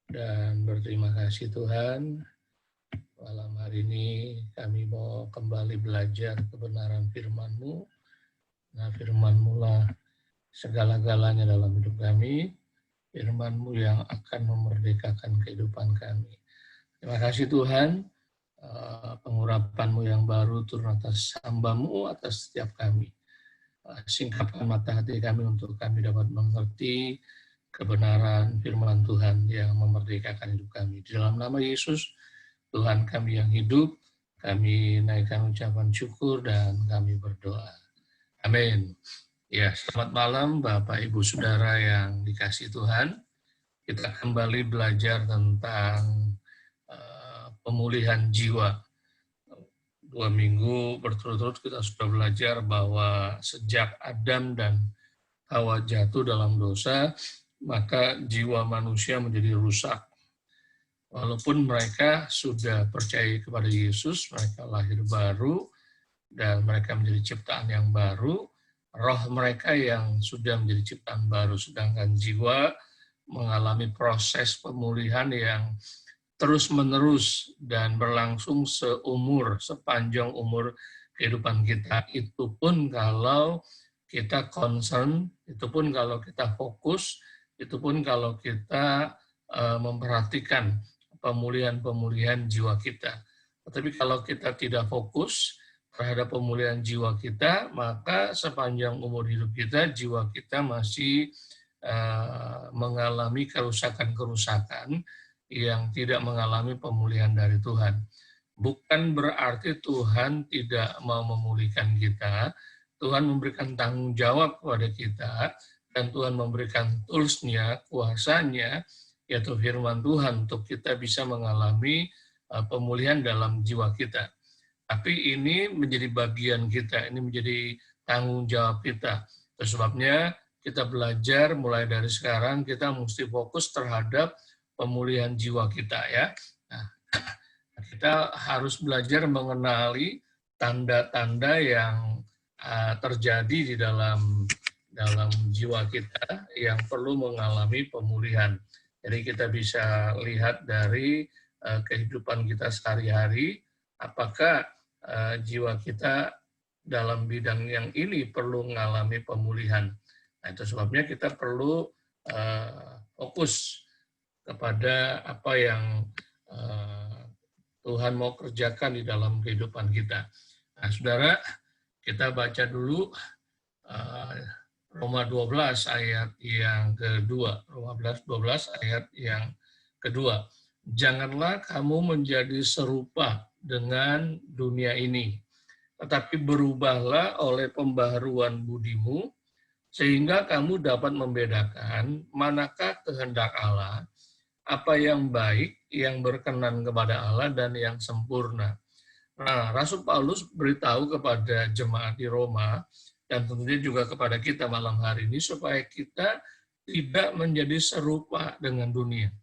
Dan berterima kasih Tuhan, malam hari ini kami mau kembali belajar kebenaran firman-Mu. Nah, firman-Mu lah segala-galanya dalam hidup kami, firman-Mu yang akan memerdekakan kehidupan kami. Terima kasih Tuhan, pengurapan-Mu yang baru turun atas hamba-Mu, atas setiap kami. Singkapkan mata hati kami untuk kami dapat mengerti kebenaran firman Tuhan yang memerdekakan hidup kami. Di dalam nama Yesus, Tuhan kami yang hidup, kami naikkan ucapan syukur dan kami berdoa. Amin. Ya, selamat malam Bapak Ibu Saudara yang dikasihi Tuhan. Kita kembali belajar tentang pemulihan jiwa. 2 minggu berturut-turut kita sudah belajar bahwa sejak Adam dan Hawa jatuh dalam dosa, maka jiwa manusia menjadi rusak. Walaupun mereka sudah percaya kepada Yesus, mereka lahir baru, dan mereka menjadi ciptaan yang baru, roh mereka yang sudah menjadi ciptaan baru, sedangkan jiwa mengalami proses pemulihan yang terus-menerus dan berlangsung sepanjang umur kehidupan kita. Itu pun kalau kita concern, itu pun kalau kita fokus, itu pun kalau kita memperhatikan pemulihan-pemulihan jiwa kita. Tetapi kalau kita tidak fokus terhadap pemulihan jiwa kita, maka sepanjang umur hidup kita, jiwa kita masih mengalami kerusakan-kerusakan yang tidak mengalami pemulihan dari Tuhan. Bukan berarti Tuhan tidak mau memulihkan kita, Tuhan memberikan tanggung jawab kepada kita, dan Tuhan memberikan tools-nya, kuasanya, yaitu firman Tuhan, untuk kita bisa mengalami pemulihan dalam jiwa kita. Tapi ini menjadi bagian kita, ini menjadi tanggung jawab kita. Itu sebabnya kita belajar mulai dari sekarang, kita mesti fokus terhadap pemulihan jiwa kita ya. Nah, kita harus belajar mengenali tanda-tanda yang terjadi di dalam jiwa kita yang perlu mengalami pemulihan. Jadi kita bisa lihat dari kehidupan kita sehari-hari, apakah jiwa kita dalam bidang yang ini perlu mengalami pemulihan. Nah, itu sebabnya kita perlu fokus kepada apa yang Tuhan mau kerjakan di dalam kehidupan kita. Nah, saudara, kita baca dulu Roma 12 ayat yang kedua. Roma 12 ayat yang kedua. Janganlah kamu menjadi serupa dengan dunia ini, tetapi berubahlah oleh pembaharuan budimu, sehingga kamu dapat membedakan manakah kehendak Allah, apa yang baik, yang berkenan kepada Allah, dan yang sempurna. Nah, Rasul Paulus beritahu kepada jemaat di Roma, dan tentunya juga kepada kita malam hari ini, supaya kita tidak menjadi serupa dengan dunia.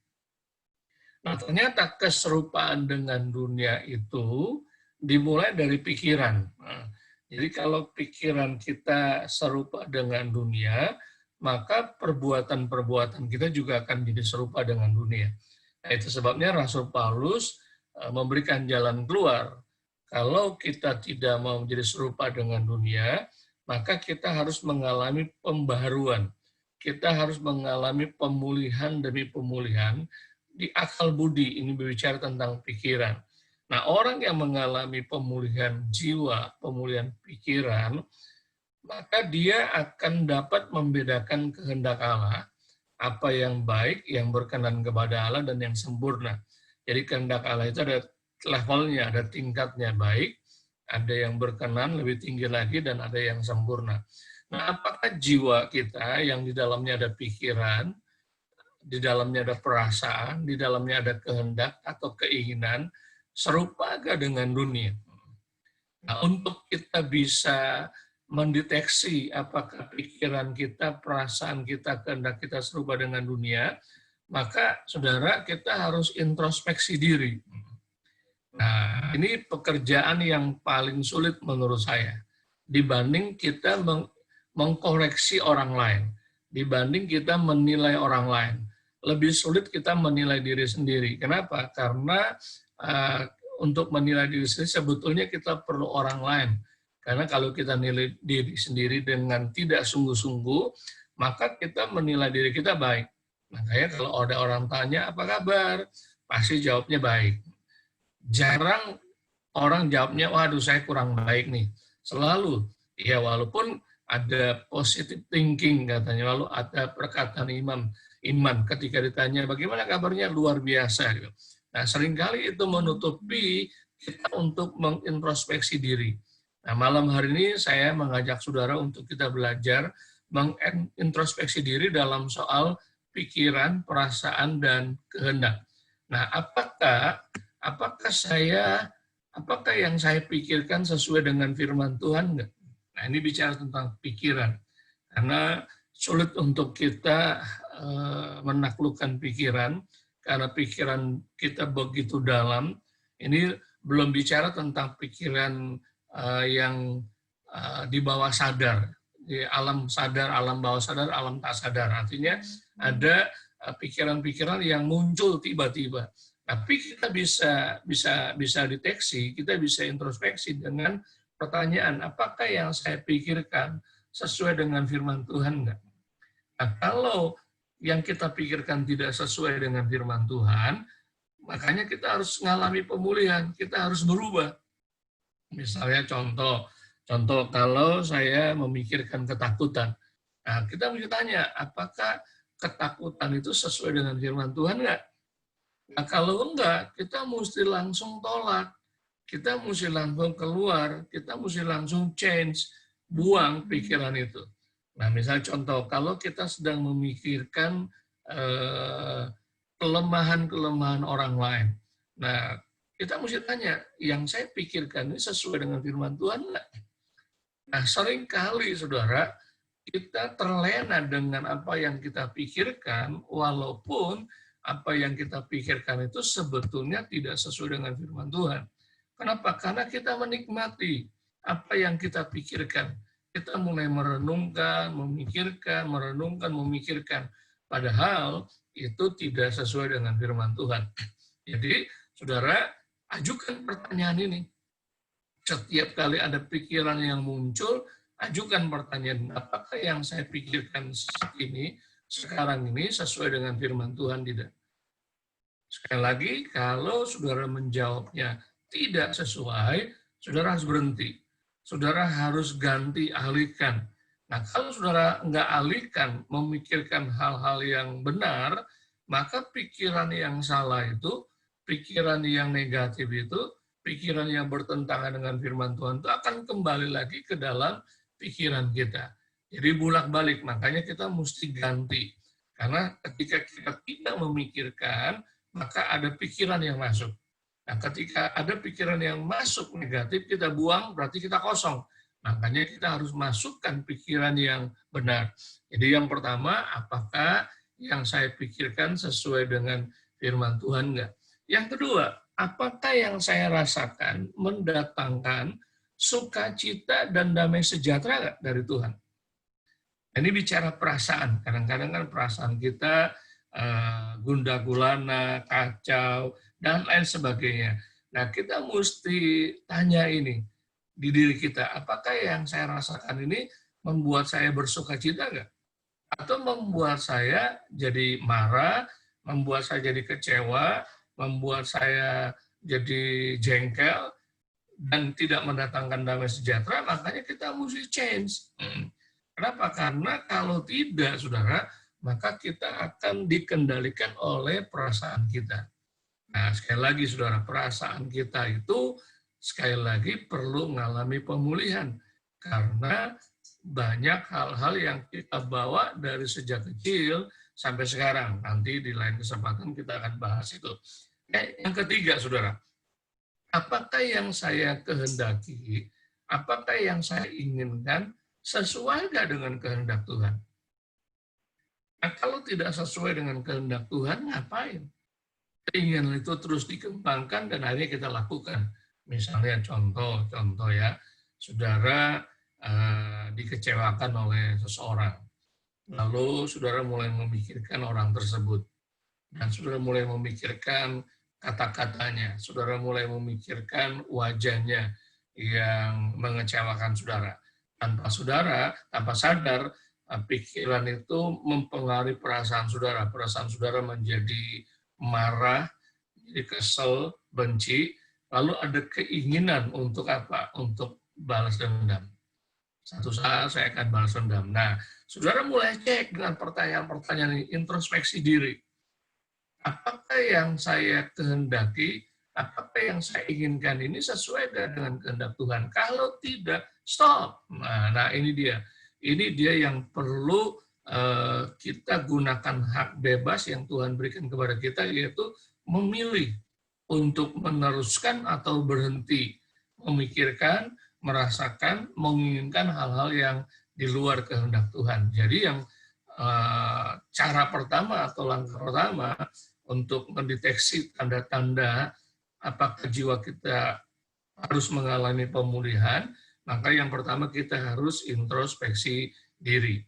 Nah, ternyata keserupaan dengan dunia itu dimulai dari pikiran. Nah, jadi kalau pikiran kita serupa dengan dunia, maka perbuatan-perbuatan kita juga akan jadi serupa dengan dunia. Nah, itu sebabnya Rasul Paulus memberikan jalan keluar. Kalau kita tidak mau menjadi serupa dengan dunia, maka kita harus mengalami pembaharuan. Kita harus mengalami pemulihan demi pemulihan di akal budi. Ini berbicara tentang pikiran. Nah, orang yang mengalami pemulihan jiwa, pemulihan pikiran, maka dia akan dapat membedakan kehendak Allah, apa yang baik, yang berkenan kepada Allah, dan yang sempurna. Jadi kehendak Allah itu ada levelnya, ada tingkatnya, baik, ada yang berkenan lebih tinggi lagi, dan ada yang sempurna. Nah, apakah jiwa kita yang di dalamnya ada pikiran, di dalamnya ada perasaan, di dalamnya ada kehendak atau keinginan, serupa agak dengan dunia? Nah, untuk kita bisa mendeteksi apakah pikiran kita, perasaan kita, kehendak kita serupa dengan dunia, maka saudara kita harus introspeksi diri. Nah, ini pekerjaan yang paling sulit menurut saya, dibanding kita mengkoreksi orang lain, dibanding kita menilai orang lain. lebih sulit kita menilai diri sendiri. Kenapa? Karena untuk menilai diri sendiri sebetulnya kita perlu orang lain. Karena kalau kita nilai diri sendiri dengan tidak sungguh-sungguh, maka kita menilai diri kita baik. Makanya kalau ada orang tanya, apa kabar? Pasti jawabnya baik. Jarang orang jawabnya, waduh saya kurang baik nih. Selalu, ya walaupun ada positive thinking katanya, lalu ada perkataan iman ketika ditanya bagaimana kabarnya, luar biasa. Gitu. Nah seringkali itu menutupi kita untuk mengintrospeksi diri. Nah malam hari ini saya mengajak saudara untuk kita belajar mengintrospeksi diri dalam soal pikiran, perasaan, dan kehendak. Nah apakah yang saya pikirkan sesuai dengan firman Tuhan enggak? Nah, ini bicara tentang pikiran. Karena sulit untuk kita menaklukkan pikiran, karena pikiran kita begitu dalam. Ini belum bicara tentang pikiran yang di bawah sadar, di alam sadar, alam bawah sadar, alam tak sadar. Artinya ada pikiran-pikiran yang muncul tiba-tiba. Tapi kita bisa deteksi, kita bisa introspeksi dengan pertanyaan, apakah yang saya pikirkan sesuai dengan firman Tuhan enggak? Nah, kalau yang kita pikirkan tidak sesuai dengan firman Tuhan, makanya kita harus mengalami pemulihan, kita harus berubah. Misalnya contoh kalau saya memikirkan ketakutan, nah kita mesti tanya, apakah ketakutan itu sesuai dengan firman Tuhan enggak? Nah, kalau enggak, kita mesti langsung tolak. Kita mesti langsung keluar, kita mesti langsung change, buang pikiran itu. Nah, misalnya contoh, kalau kita sedang memikirkan kelemahan-kelemahan orang lain. Nah, kita mesti tanya, yang saya pikirkan ini sesuai dengan firman Tuhan enggak? Nah, seringkali, saudara, kita terlena dengan apa yang kita pikirkan, walaupun apa yang kita pikirkan itu sebetulnya tidak sesuai dengan firman Tuhan. Kenapa? Karena kita menikmati apa yang kita pikirkan. Kita mulai merenungkan, memikirkan. Padahal itu tidak sesuai dengan firman Tuhan. Jadi, saudara, ajukan pertanyaan ini. Setiap kali ada pikiran yang muncul, ajukan pertanyaan, apakah yang saya pikirkan saat ini, sekarang ini sesuai dengan firman Tuhan tidak? Sekali lagi, kalau saudara menjawabnya tidak sesuai, saudara harus berhenti. Saudara harus ganti, alihkan. Nah, kalau saudara nggak alihkan, memikirkan hal-hal yang benar, maka pikiran yang salah itu, pikiran yang negatif itu, pikiran yang bertentangan dengan firman Tuhan itu akan kembali lagi ke dalam pikiran kita. Jadi bolak-balik, makanya kita mesti ganti. Karena ketika kita tidak memikirkan, maka ada pikiran yang masuk. Nah, ketika ada pikiran yang masuk negatif, kita buang, berarti kita kosong. Makanya kita harus masukkan pikiran yang benar. Jadi yang pertama, apakah yang saya pikirkan sesuai dengan firman Tuhan enggak? Yang kedua, apakah yang saya rasakan mendatangkan sukacita dan damai sejahtera enggak dari Tuhan? Ini bicara perasaan. Kadang-kadang kan perasaan kita gundah gulana, kacau, dan lain sebagainya. Nah, kita mesti tanya ini di diri kita, apakah yang saya rasakan ini membuat saya bersukacita enggak? Atau membuat saya jadi marah, membuat saya jadi kecewa, membuat saya jadi jengkel, dan tidak mendatangkan damai sejahtera, makanya kita mesti change. Kenapa? Karena kalau tidak, saudara, maka kita akan dikendalikan oleh perasaan kita. Nah, sekali lagi, saudara, perasaan kita itu sekali lagi perlu mengalami pemulihan. Karena banyak hal-hal yang kita bawa dari sejak kecil sampai sekarang. Nanti di lain kesempatan kita akan bahas itu. Yang ketiga, saudara, apakah yang saya kehendaki, apakah yang saya inginkan, sesuai nggak dengan kehendak Tuhan? Nah, kalau tidak sesuai dengan kehendak Tuhan, ngapain? Keinginan itu terus dikembangkan dan akhirnya kita lakukan. Misalnya contoh ya, saudara dikecewakan oleh seseorang. Lalu saudara mulai memikirkan orang tersebut. dan saudara mulai memikirkan kata-katanya, saudara mulai memikirkan wajahnya yang mengecewakan saudara. Tanpa sadar, pikiran itu mempengaruhi perasaan saudara. Perasaan saudara menjadi marah, jadi kesel, benci, lalu ada keinginan untuk apa? Untuk balas dendam. Satu saat saya akan balas dendam. Nah, saudara mulai cek dengan pertanyaan-pertanyaan ini, introspeksi diri. Apakah yang saya kehendaki, apakah yang saya inginkan ini sesuai dengan kehendak Tuhan? Kalau tidak, stop. Nah ini dia. Ini dia yang perlu kita gunakan hak bebas yang Tuhan berikan kepada kita, yaitu memilih untuk meneruskan atau berhenti memikirkan, merasakan, menginginkan hal-hal yang di luar kehendak Tuhan. Jadi yang cara pertama atau langkah pertama untuk mendeteksi tanda-tanda apakah jiwa kita harus mengalami pemulihan, maka yang pertama kita harus introspeksi diri.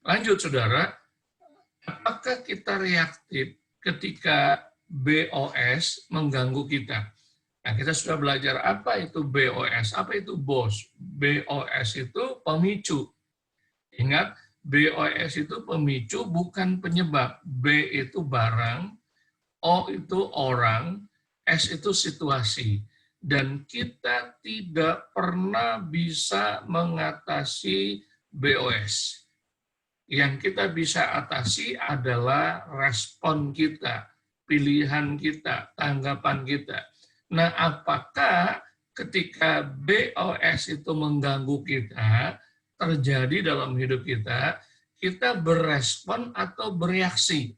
Lanjut saudara, apakah kita reaktif ketika BOS mengganggu kita? Nah, kita sudah belajar apa itu BOS, apa itu BOS. BOS itu pemicu. Ingat, BOS itu pemicu bukan penyebab. B itu barang, O itu orang, S itu situasi. Dan kita tidak pernah bisa mengatasi BOS. Yang kita bisa atasi adalah respon kita, pilihan kita, tanggapan kita. Nah, apakah ketika BOS itu mengganggu kita, terjadi dalam hidup kita, kita berespon atau bereaksi?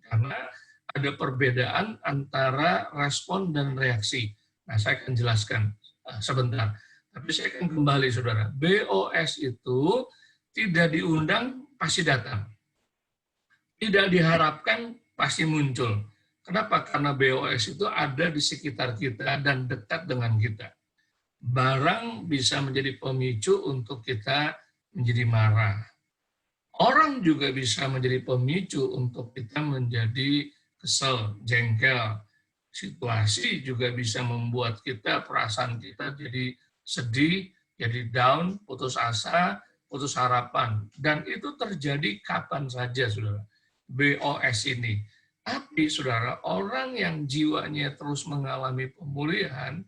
Karena ada perbedaan antara respon dan reaksi. Nah, saya akan jelaskan sebentar. Tapi saya akan kembali, saudara. BOS itu tidak diundang, pasti datang. Tidak diharapkan, pasti muncul. Kenapa? Karena BOS itu ada di sekitar kita dan dekat dengan kita. Barang bisa menjadi pemicu untuk kita menjadi marah. Orang juga bisa menjadi pemicu untuk kita menjadi kesel, jengkel. Situasi juga bisa membuat kita, perasaan kita jadi sedih, jadi down, putus asa, putus harapan. Dan itu terjadi kapan saja, saudara. BOS ini. Tapi, saudara, orang yang jiwanya terus mengalami pemulihan,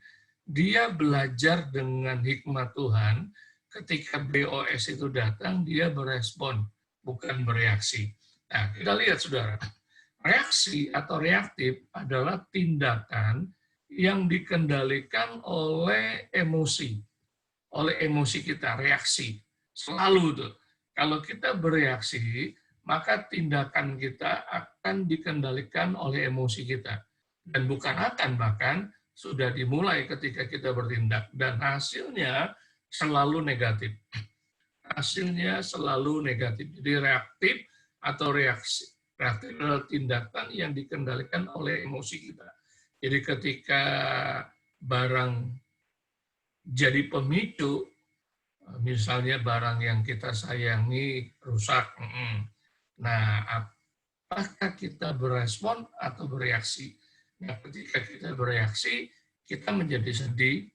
dia belajar dengan hikmat Tuhan, ketika BOS itu datang, dia berespon, bukan bereaksi. Nah, kita lihat, saudara. Reaksi atau reaktif adalah tindakan yang dikendalikan oleh emosi kita, reaksi. Selalu tuh. Kalau kita bereaksi, maka tindakan kita akan dikendalikan oleh emosi kita. Dan bukan akan, bahkan sudah dimulai ketika kita bertindak. Dan hasilnya selalu negatif. Hasilnya selalu negatif. Jadi reaktif atau reaksi. Reaktif adalah tindakan yang dikendalikan oleh emosi kita. Jadi ketika barang jadi pemicu, misalnya barang yang kita sayangi rusak, nah apakah kita berespon atau bereaksi? Nah, ketika kita bereaksi, kita menjadi sedih,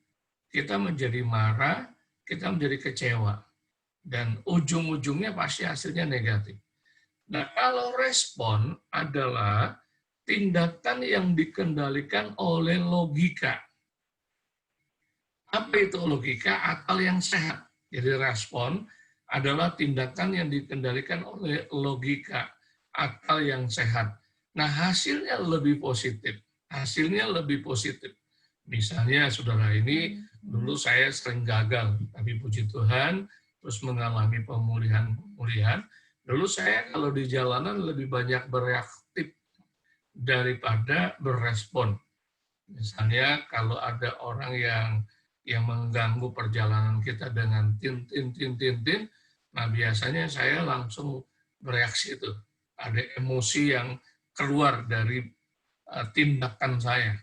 kita menjadi marah, kita menjadi kecewa. Dan ujung-ujungnya pasti hasilnya negatif. Nah, kalau respon adalah tindakan yang dikendalikan oleh logika. Apa itu logika? Akal yang sehat. Jadi respon adalah tindakan yang dikendalikan oleh logika, akal yang sehat. Nah, hasilnya lebih positif. Hasilnya lebih positif. Misalnya, saudara ini, dulu saya sering gagal, tapi puji Tuhan, terus mengalami pemulihan. Dulu saya kalau di jalanan lebih banyak bereaktif daripada berespon. Misalnya kalau ada orang yang mengganggu perjalanan kita dengan tin, nah biasanya saya langsung bereaksi itu. Ada emosi yang keluar dari tindakan saya,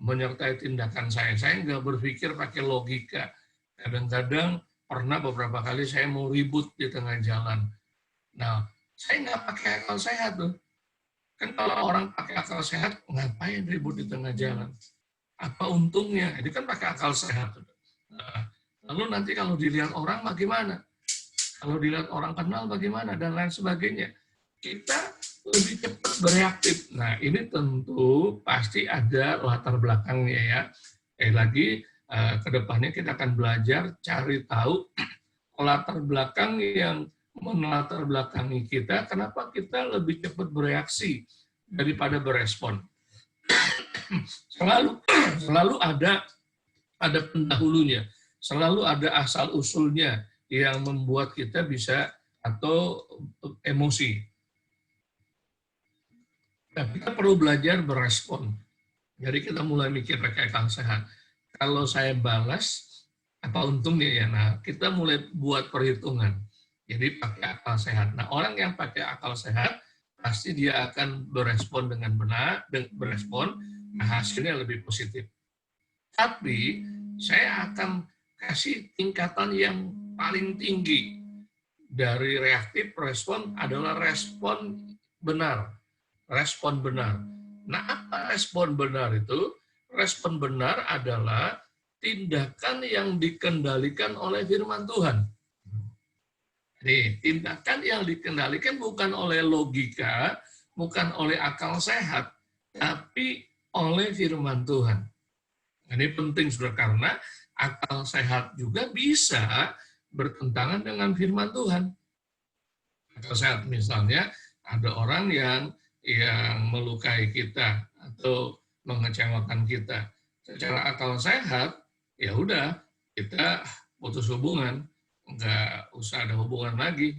menyertai tindakan saya. Saya nggak berpikir pakai logika. Kadang-kadang pernah beberapa kali saya mau ribut di tengah jalan. Nah, saya nggak pakai akal sehat tuh. Kan kalau orang pakai akal sehat, ngapain ribut di tengah jalan? Apa untungnya? Ini kan pakai akal sehat. Nah, lalu nanti kalau dilihat orang bagaimana? Kalau dilihat orang kenal bagaimana? Dan lain sebagainya. Kita lebih cepat bereaktif. Nah, ini tentu pasti ada latar belakangnya ya. Lagi ke depannya kita akan belajar cari tahu latar belakang yang melatar belakangi kita, kenapa kita lebih cepat bereaksi daripada berespon. Selalu ada pendahulunya, selalu ada asal usulnya yang membuat kita bisa atau emosi. Nah, kita perlu belajar berespon. Jadi kita mulai mikir pakai akal sehat. Kalau saya balas, apa untungnya ya? Nah, kita mulai buat perhitungan. Jadi pakai akal sehat. Nah, orang yang pakai akal sehat pasti dia akan berespon dengan benar, nah hasilnya lebih positif. Tapi saya akan kasih tingkatan yang paling tinggi dari reaktif respon adalah respon benar. Respon benar. Nah, apa respon benar itu? Respon benar adalah tindakan yang dikendalikan oleh firman Tuhan. Jadi, tindakan yang dikendalikan bukan oleh logika, bukan oleh akal sehat, tapi oleh firman Tuhan. Ini penting, saudara, karena akal sehat juga bisa bertentangan dengan firman Tuhan. Akal sehat misalnya, ada orang yang melukai kita atau mengecewakan kita. Secara akal sehat, ya udah, kita putus hubungan, nggak usah ada hubungan lagi.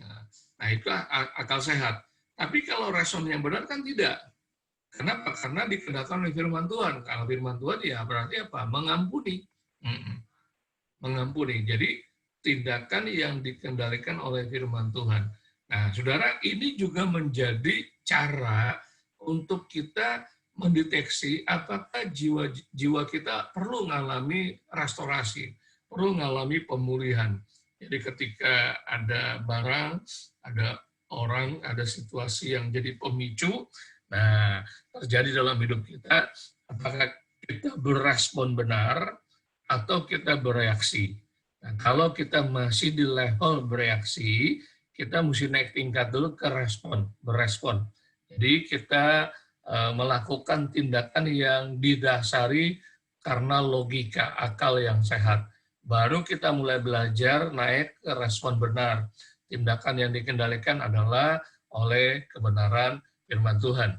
Nah, itu akal sehat. Tapi kalau respon yang benar kan tidak. Kenapa? Karena dikendalikan oleh firman Tuhan. Kalau firman Tuhan ya berarti apa? Mengampuni. Mengampuni. Jadi tindakan yang dikendalikan oleh firman Tuhan. Nah, saudara, ini juga menjadi cara untuk kita mendeteksi apakah jiwa kita perlu mengalami restorasi, perlu mengalami pemulihan. Jadi ketika ada barang, ada orang, ada situasi yang jadi pemicu, nah terjadi dalam hidup kita, apakah kita berespon benar atau kita bereaksi. Nah, kalau kita masih di level bereaksi, kita mesti naik tingkat dulu ke berespon. Jadi kita melakukan tindakan yang didasari karena logika, akal yang sehat. Baru kita mulai belajar naik ke respon benar. Tindakan yang dikendalikan adalah oleh kebenaran firman Tuhan.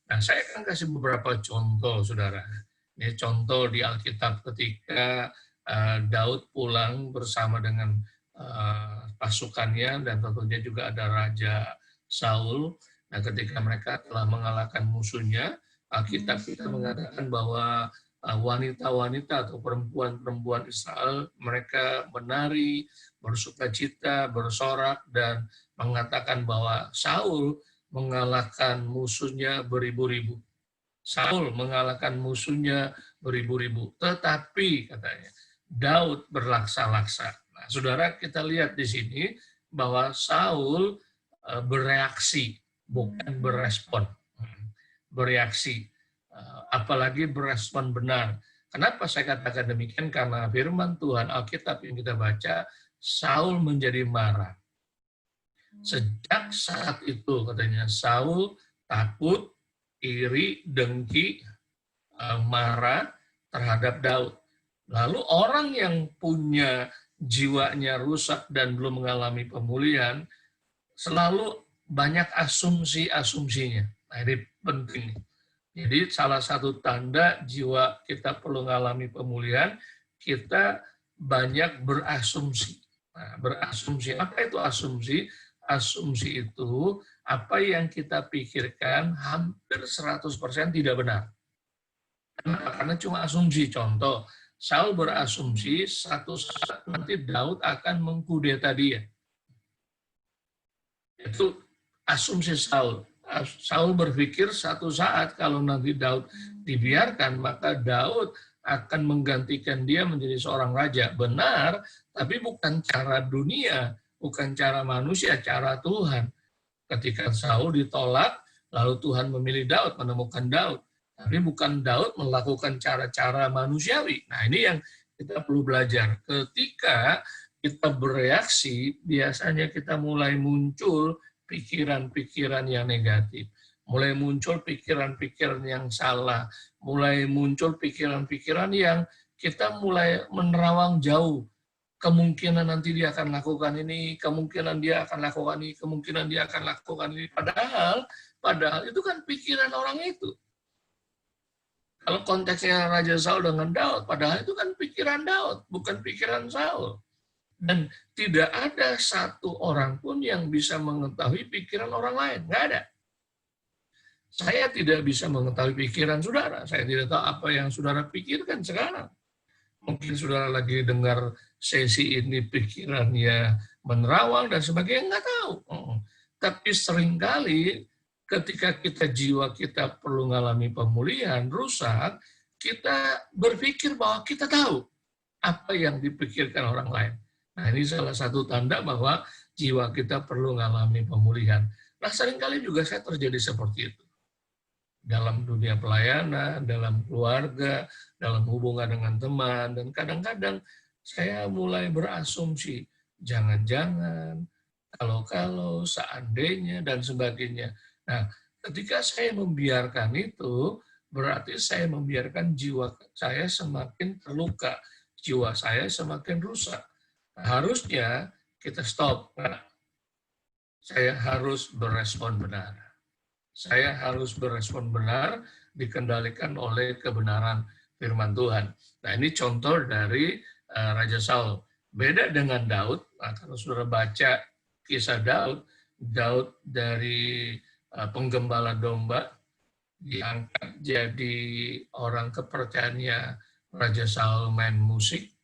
Nah, saya akan kasih beberapa contoh, saudara. Ini contoh di Alkitab ketika Daud pulang bersama dengan pasukannya, dan tentunya juga ada Raja Saul. Nah, ketika mereka telah mengalahkan musuhnya, Alkitab kita mengatakan bahwa wanita-wanita atau perempuan-perempuan Israel, mereka menari, bersukacita, bersorak, dan mengatakan bahwa Saul mengalahkan musuhnya beribu-ribu. Saul mengalahkan musuhnya beribu-ribu. Tetapi, katanya, Daud berlaksa-laksa. Nah, saudara, kita lihat di sini bahwa Saul bereaksi, bukan berespon. Bereaksi. Apalagi berespon benar. Kenapa saya katakan demikian? Karena firman Tuhan, Alkitab yang kita baca, Saul menjadi marah. Sejak saat itu, katanya, Saul takut, iri, dengki, marah terhadap Daud. Lalu orang yang punya jiwanya rusak dan belum mengalami pemulihan, selalu banyak asumsi-asumsinya. Nah, ini penting. Jadi salah satu tanda jiwa kita perlu mengalami pemulihan, kita banyak berasumsi. Nah, berasumsi, apa itu asumsi? Asumsi itu apa yang kita pikirkan hampir 100% tidak benar. Kenapa? Karena cuma asumsi. Contoh, Saul berasumsi satu saat nanti Daud akan mengkudeta dia. Itu asumsi Saul. Saul berpikir satu saat kalau nanti Daud dibiarkan, maka Daud akan menggantikan dia menjadi seorang raja. Benar, tapi bukan cara dunia, bukan cara manusia, cara Tuhan. Ketika Saul ditolak, Lalu Tuhan memilih Daud, menemukan Daud. Tapi bukan Daud melakukan cara-cara manusiawi. Nah, ini yang kita perlu belajar. Ketika kita bereaksi, biasanya kita mulai muncul pikiran-pikiran yang negatif. Mulai muncul pikiran-pikiran yang salah. Mulai muncul pikiran-pikiran yang kita mulai menerawang jauh. Kemungkinan nanti dia akan lakukan ini, kemungkinan dia akan lakukan ini, kemungkinan dia akan lakukan ini. Padahal itu kan pikiran orang itu. Kalau konteksnya Raja Saul dengan Daud, padahal itu kan pikiran Daud, bukan pikiran Saul. Dan tidak ada satu orang pun yang bisa mengetahui pikiran orang lain. Nggak ada. Saya tidak bisa mengetahui pikiran saudara. Saya tidak tahu apa yang saudara pikirkan sekarang. Mungkin saudara lagi dengar sesi ini pikirannya menerawang dan sebagainya, nggak tahu. Tapi seringkali ketika jiwa kita perlu mengalami pemulihan, rusak, kita berpikir bahwa kita tahu apa yang dipikirkan orang lain. Nah, ini salah satu tanda bahwa jiwa kita perlu mengalami pemulihan. Nah, seringkali juga saya terjadi seperti itu. Dalam dunia pelayanan, dalam keluarga, dalam hubungan dengan teman, dan kadang-kadang saya mulai berasumsi, jangan-jangan, kalau-kalau, seandainya, dan sebagainya. Nah, ketika saya membiarkan itu, berarti saya membiarkan jiwa saya semakin terluka, jiwa saya semakin rusak. Harusnya kita stop. Saya harus berespon benar. Saya harus berespon benar, dikendalikan oleh kebenaran firman Tuhan. Nah, ini contoh dari Raja Saul. Beda dengan Daud, nah, kalau saudara baca kisah Daud, Daud dari penggembala domba, diangkat jadi orang kepercayaannya Raja Saul main musik,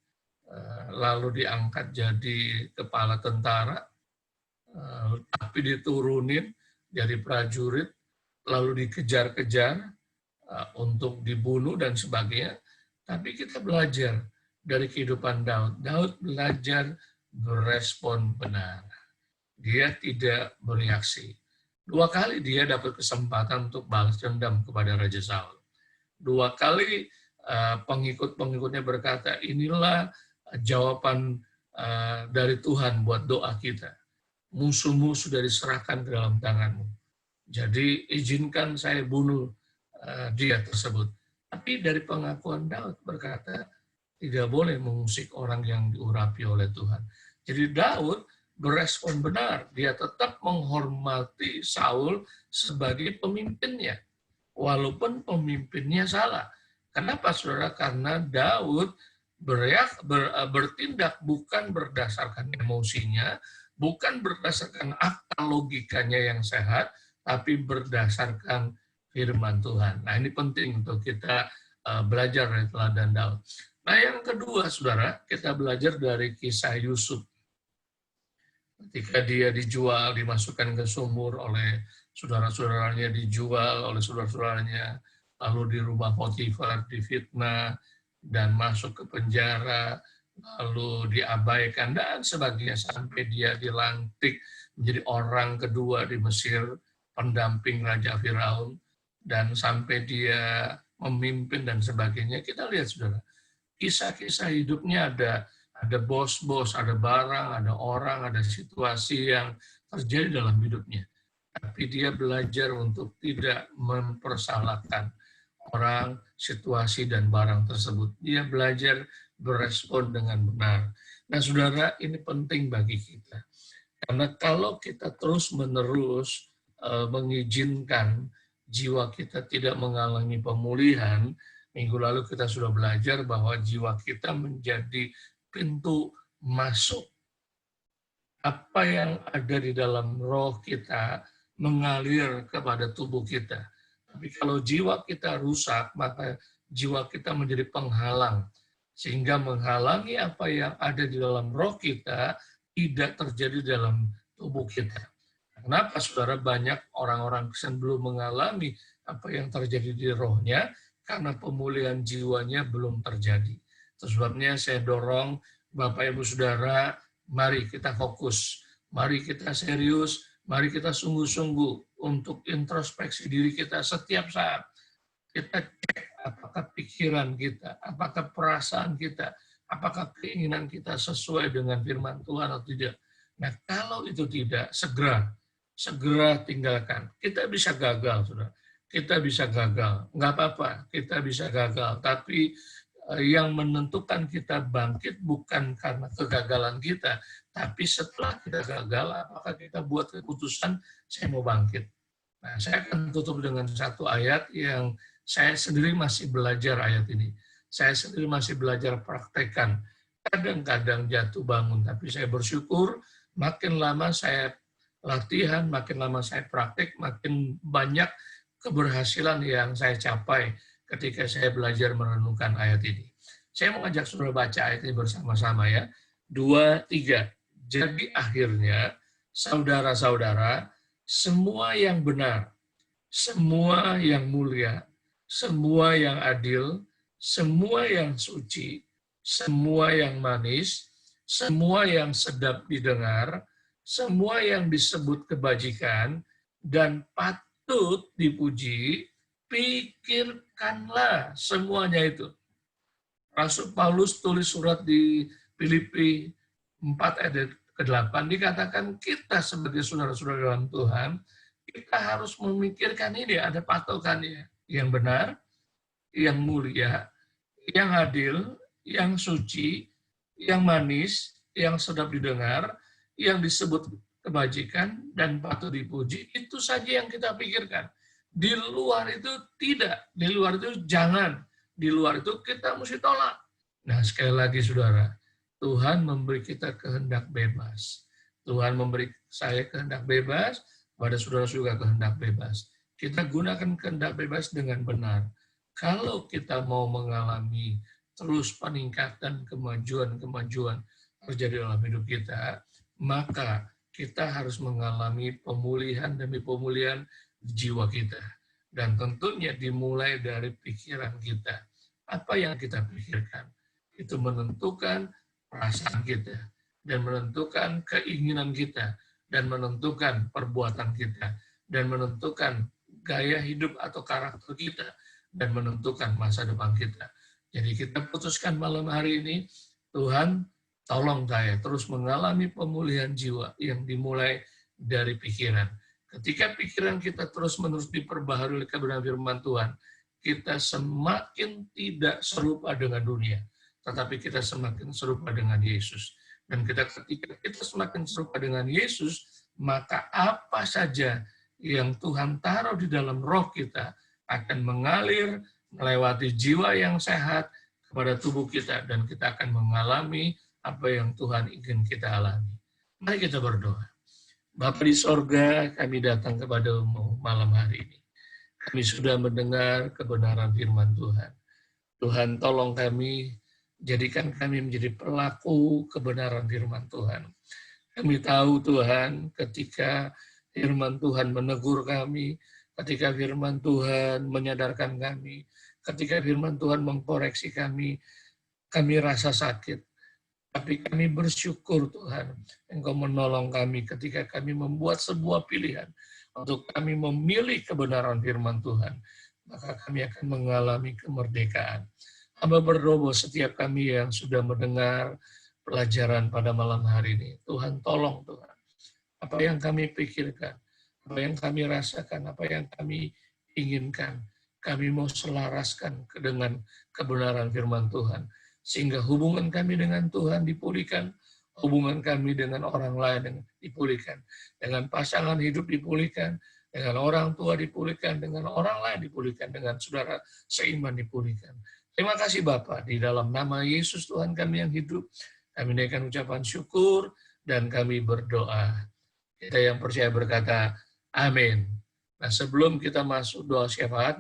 lalu diangkat jadi kepala tentara, tapi diturunin jadi prajurit, lalu dikejar-kejar untuk dibunuh dan sebagainya. Tapi kita belajar dari kehidupan Daud. Daud belajar berespon benar. Dia tidak bereaksi. 2 kali dia dapat kesempatan untuk balas dendam kepada Raja Saul. 2 kali pengikut-pengikutnya berkata, inilah jawaban dari Tuhan buat doa kita. Musuhmu sudah diserahkan ke dalam tanganmu. Jadi izinkan saya bunuh dia tersebut. Tapi dari pengakuan Daud berkata, tidak boleh mengusik orang yang diurapi oleh Tuhan. Jadi Daud berespon benar. Dia tetap menghormati Saul sebagai pemimpinnya. Walaupun pemimpinnya salah. Kenapa, saudara? Karena Daud bertindak bukan berdasarkan emosinya, bukan berdasarkan akal logikanya yang sehat, tapi berdasarkan firman Tuhan. Nah, ini penting untuk kita belajar dari teladan Daud. Nah, yang kedua, saudara, kita belajar dari kisah Yusuf. Ketika dia dijual, dimasukkan ke sumur oleh saudara-saudaranya, dijual oleh saudara-saudaranya, lalu di rumah Potifar difitnah dan masuk ke penjara, lalu diabaikan dan sebagainya sampai dia dilantik menjadi orang kedua di Mesir, pendamping Raja Firaun, dan sampai dia memimpin dan sebagainya. Kita lihat, saudara, kisah-kisah hidupnya ada bos-bos, ada barang, ada orang, ada situasi yang terjadi dalam hidupnya. Tapi dia belajar untuk tidak mempersalahkan orang, situasi, dan barang tersebut. Dia belajar berespon dengan benar. Nah, saudara, ini penting bagi kita. Karena kalau kita terus-menerus mengizinkan jiwa kita tidak mengalami pemulihan, minggu lalu kita sudah belajar bahwa jiwa kita menjadi pintu masuk. Apa yang ada di dalam roh kita mengalir kepada tubuh kita. Tapi kalau jiwa kita rusak, maka jiwa kita menjadi penghalang. Sehingga menghalangi apa yang ada di dalam roh kita tidak terjadi dalam tubuh kita. Kenapa, saudara, banyak orang-orang Kristen belum mengalami apa yang terjadi di rohnya? Karena pemulihan jiwanya belum terjadi. Itu sebabnya saya dorong Bapak Ibu Saudara, mari kita fokus, mari kita serius Mari kita sungguh-sungguh untuk introspeksi diri kita setiap saat. Kita cek apakah pikiran kita, apakah perasaan kita, apakah keinginan kita sesuai dengan firman Tuhan atau tidak. Nah, kalau itu tidak, segera tinggalkan. Kita bisa gagal, saudara. Kita bisa gagal. Nggak apa-apa, kita bisa gagal. Tapi yang menentukan kita bangkit bukan karena kegagalan kita, tapi setelah kita gagal, apakah kita buat keputusan, saya mau bangkit. Nah, saya akan tutup dengan satu ayat yang saya sendiri masih belajar ayat ini. Saya sendiri masih belajar praktekkan. Kadang-kadang jatuh bangun, tapi saya bersyukur makin lama saya latihan, makin lama saya praktek, makin banyak keberhasilan yang saya capai ketika saya belajar merenungkan ayat ini. Saya mau ajak saudara baca ayat ini bersama-sama ya. 2, 3. Jadi akhirnya, saudara-saudara, semua yang benar, semua yang mulia, semua yang adil, semua yang suci, semua yang manis, semua yang sedap didengar, semua yang disebut kebajikan, dan patut dipuji, pikirkanlah semuanya itu. Rasul Paulus tulis surat di Filipi 4 ayat ke-8 dikatakan kita sebagai saudara-saudara dalam Tuhan, kita harus memikirkan ini, ada patokannya. Yang benar, yang mulia, yang adil, yang suci, yang manis, yang sedap didengar, yang disebut kebajikan dan patut dipuji, itu saja yang kita pikirkan. Di luar itu tidak, di luar itu jangan, di luar itu kita mesti tolak. Nah, sekali lagi saudara, Tuhan memberi kita kehendak bebas. Tuhan memberi saya kehendak bebas, pada saudara juga kehendak bebas. Kita gunakan kehendak bebas dengan benar. Kalau kita mau mengalami terus peningkatan kemajuan terjadi dalam hidup kita, maka kita harus mengalami pemulihan demi pemulihan jiwa kita. Dan tentunya dimulai dari pikiran kita. Apa yang kita pikirkan? Itu menentukan perasaan kita, dan menentukan keinginan kita, dan menentukan perbuatan kita, dan menentukan gaya hidup atau karakter kita, dan menentukan masa depan kita. Jadi kita putuskan malam hari ini, Tuhan tolong saya terus mengalami pemulihan jiwa yang dimulai dari pikiran. Ketika pikiran kita terus-menerus diperbaharui oleh kebenaran firman Tuhan, kita semakin tidak serupa dengan dunia, tetapi kita semakin serupa dengan Yesus. Dan ketika kita semakin serupa dengan Yesus, maka apa saja yang Tuhan taruh di dalam roh kita akan mengalir melewati jiwa yang sehat kepada tubuh kita, dan kita akan mengalami apa yang Tuhan ingin kita alami. Mari kita berdoa. Bapa di sorga, kami datang kepadamu malam hari ini. Kami sudah mendengar kebenaran firman Tuhan. Tuhan tolong kami, jadikan kami menjadi pelaku kebenaran firman Tuhan. Kami tahu Tuhan, ketika firman Tuhan menegur kami, ketika firman Tuhan menyadarkan kami, ketika firman Tuhan mengkoreksi kami rasa sakit. Tapi kami bersyukur Tuhan, Engkau menolong kami ketika kami membuat sebuah pilihan untuk kami memilih kebenaran firman Tuhan. Maka kami akan mengalami kemerdekaan. Hamba berdoa setiap kami yang sudah mendengar pelajaran pada malam hari ini. Tuhan tolong Tuhan. Apa yang kami pikirkan, apa yang kami rasakan, apa yang kami inginkan, kami mau selaraskan dengan kebenaran firman Tuhan. Sehingga hubungan kami dengan Tuhan dipulihkan, hubungan kami dengan orang lain dipulihkan, dengan pasangan hidup dipulihkan, dengan orang tua dipulihkan, dengan orang lain dipulihkan, dengan saudara seiman dipulihkan. Terima kasih Bapa, di dalam nama Yesus Tuhan kami yang hidup, kami naikkan ucapan syukur, dan kami berdoa. Kita yang percaya berkata, amin. Nah, sebelum kita masuk doa syafaat,